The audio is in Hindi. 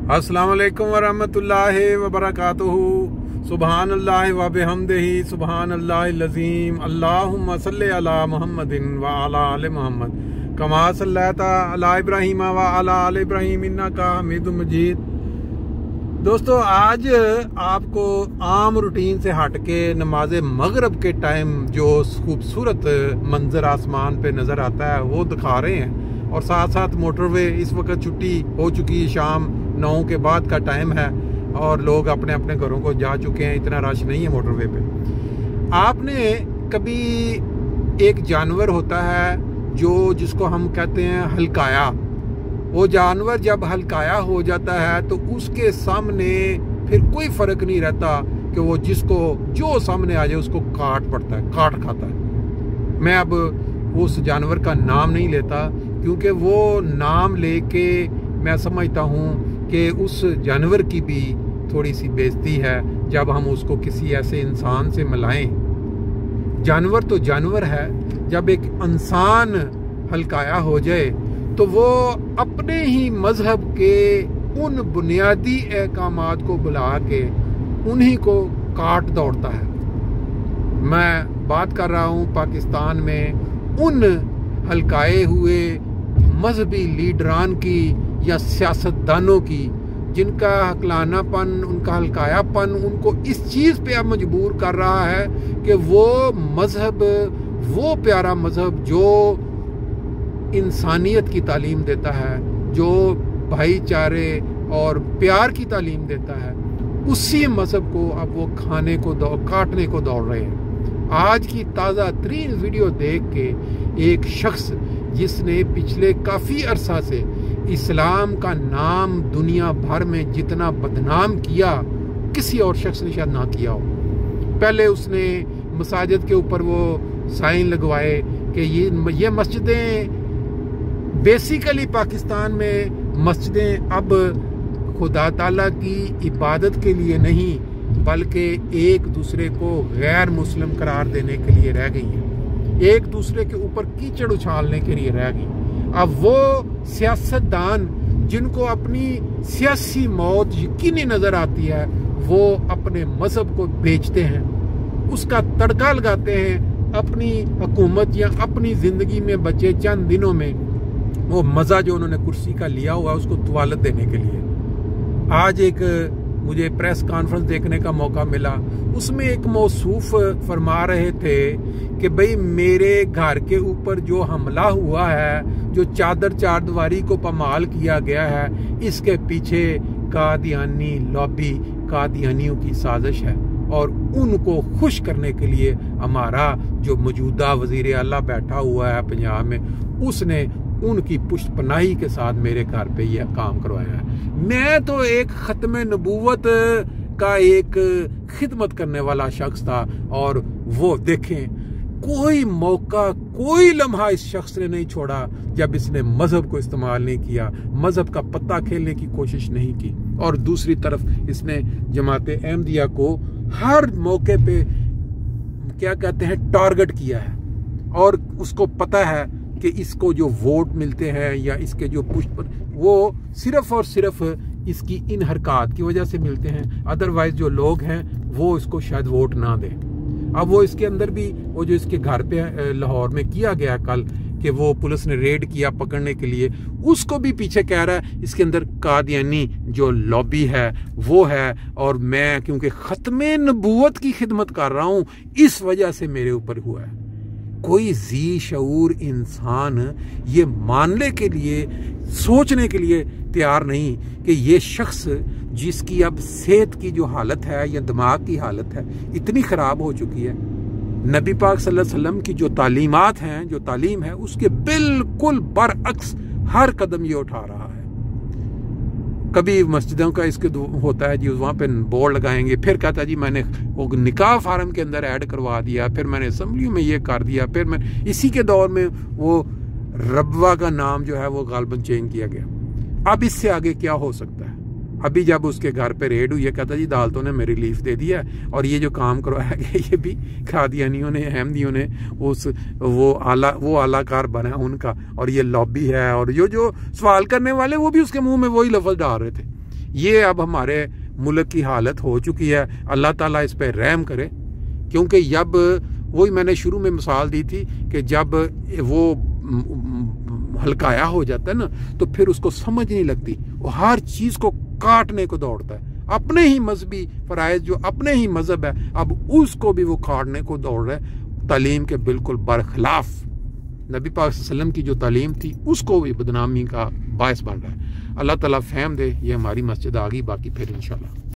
अस्सलाम वालेकुम वरहमतुल्लाहि वबरकातुहू। सुबहान अल्लाह व बिहम्दिही सुबहान अल्लाहिल अज़ीम। अल्लाहुम्मा सल्लि अला मुहम्मदिन व अला आलि मुहम्मद कमा सल्लैता अला इब्राहीम व अला आलि इब्राहीम इन्नका हमीदुम मजीद। दोस्तों, आज आपको आम रूटीन से हट के नमाज मगरिब के टाइम जो खूबसूरत मंजर आसमान पे नज़र आता है वो दिखा रहे हैं। और साथ साथ मोटरवे इस वक्त छुट्टी हो चुकी है, शाम 9 के बाद का टाइम है और लोग अपने अपने घरों को जा चुके हैं, इतना रश नहीं है मोटरवे पे। आपने कभी एक जानवर होता है जिसको हम कहते हैं हल्काया, वो जानवर जब हल्काया हो जाता है तो उसके सामने फिर कोई फर्क नहीं रहता कि वो जो सामने आ जाए उसको काट पड़ता है, काट खाता है। मैं अब उस जानवर का नाम नहीं लेता क्योंकि वो नाम लेके मैं समझता हूँ कि उस जानवर की भी थोड़ी सी बेइज्जती है जब हम उसको किसी ऐसे इंसान से मिलाएं। जानवर तो जानवर है, जब एक इंसान हल्काया हो जाए तो वो अपने ही मजहब के उन बुनियादी अहकामात को बुला के उन्हीं को काट दौड़ता है। मैं बात कर रहा हूँ पाकिस्तान में उन हल्काए हुए मजहबी लीडरान की या सियासतदानों की जिनका हकलानापन, उनका हल्कायापन उनको इस चीज़ पे अब मजबूर कर रहा है कि वो मजहब, वो प्यारा मजहब जो इंसानियत की तालीम देता है, जो भाईचारे और प्यार की तालीम देता है, उसी मजहब को अब वो काटने को दौड़ रहे हैं। आज की ताज़ा तरीन वीडियो देख के एक शख्स जिसने पिछले काफ़ी अरसा से इस्लाम का नाम दुनिया भर में जितना बदनाम किया किसी और शख्स ने शायद ना किया हो। पहले उसने मसाजिद के ऊपर वो साइन लगवाए कि ये मस्जिदें बेसिकली पाकिस्तान में मस्जिदें अब खुदा ताला की इबादत के लिए नहीं बल्कि एक दूसरे को गैर मुस्लिम करार देने के लिए रह गई हैं, एक दूसरे के ऊपर कीचड़ उछालने के लिए रह गई। अब वो सियासतदान जिनको अपनी सियासी मौत यकीनी नजर आती है वो अपने मजहब को बेचते हैं, उसका तड़का लगाते हैं अपनी हुकूमत या अपनी जिंदगी में बचे चंद दिनों में वो मजा जो उन्होंने कुर्सी का लिया हुआ है उसको तुवालत देने के लिए। आज एक मुझे प्रेस कॉन्फ्रेंस देखने का मौका मिला, उसमें एक मौसूफ फरमा रहे थे कि भाई मेरे घर के ऊपर जो हमला हुआ है, जो चारदीवारी को पमाल किया गया है, इसके पीछे कादियानी लॉबी, कादियानियों की साजिश है और उनको खुश करने के लिए हमारा जो मौजूदा वजीर आला बैठा हुआ है पंजाब में, उसने उनकी पुष्टपनाही के साथ मेरे घर पे यह काम करवाया है। मैं तो एक खत्म नबूवत का एक खिदमत करने वाला शख्स था और वो देखें कोई मौका, कोई लम्हा इस शख्स ने नहीं छोड़ा जब इसने मजहब को इस्तेमाल नहीं किया, मजहब का पत्ता खेलने की कोशिश नहीं की। और दूसरी तरफ इसने जमाते अहमदिया को हर मौके पे क्या कहते हैं टारगेट किया है और उसको पता है कि इसको जो वोट मिलते हैं या इसके जो पुष्ट वो सिर्फ और सिर्फ इसकी इन हरकत की वजह से मिलते हैं, अदरवाइज जो लोग हैं वो इसको शायद वोट ना दें। अब वो इसके अंदर भी वो जो इसके घर पे लाहौर में किया गया कल कि वो पुलिस ने रेड किया पकड़ने के लिए, उसको भी पीछे कह रहा है इसके अंदर कादियानी जो लॉबी है वो है और मैं क्योंकि खत्मे नबूवत की खिदमत कर रहा हूँ इस वजह से मेरे ऊपर हुआ है। कोई जी शऊर इंसान ये मानने के लिए, सोचने के लिए तैयार नहीं कि ये शख्स जिसकी अब सेहत की जो हालत है या दिमाग की हालत है इतनी ख़राब हो चुकी है, नबी पाक सल्लल्लाहु अलैहि वसल्लम की जो तालीमात हैं, जो तालीम है उसके बिल्कुल बरअक्स हर कदम ये उठा रहा है। कभी मस्जिदों का इसके होता है जी, वहाँ पे बोर्ड लगाएंगे, फिर कहता है जी मैंने वो निकाह फार्म के अंदर ऐड करवा दिया, फिर मैंने असम्बली में ये कर दिया, फिर मैं इसी के दौर में वो रब्वा का नाम जो है वो गालबन चेंज किया गया। अब इससे आगे क्या हो सकता है? अभी जब उसके घर पे रेड हुई है कहता जी अदालतों ने मेरी रिलीफ दे दिया और ये जो काम करवाया गया ये भी कादियानियों ने, अहमदियों ने वो आलाकार बना उनका और ये लॉबी है और जो सवाल करने वाले वो भी उसके मुंह में वही लफ्ज डाल रहे थे। ये अब हमारे मुल्क की हालत हो चुकी है। अल्लाह ताला इस पर रहम करे, क्योंकि जब वही मैंने शुरू में मिसाल दी थी कि जब वो हल्काया हो जाता है ना, तो फिर उसको समझ नहीं लगती, वो हर चीज़ को काटने को दौड़ता है। अपने ही मजहबी फ़राइज़, जो अपने ही मज़हब है, अब उसको भी वो काटने को दौड़ रहा है, तालीम के बिल्कुल बरखिलाफ। नबी पाक सल्लल्लाहु अलैहि वसल्लम की जो तालीम थी उसको भी बदनामी का बायस बन रहा है। अल्लाह ताला फ़हम दे। ये हमारी मस्जिद आ गई, बाकी फिर इंशाल्लाह।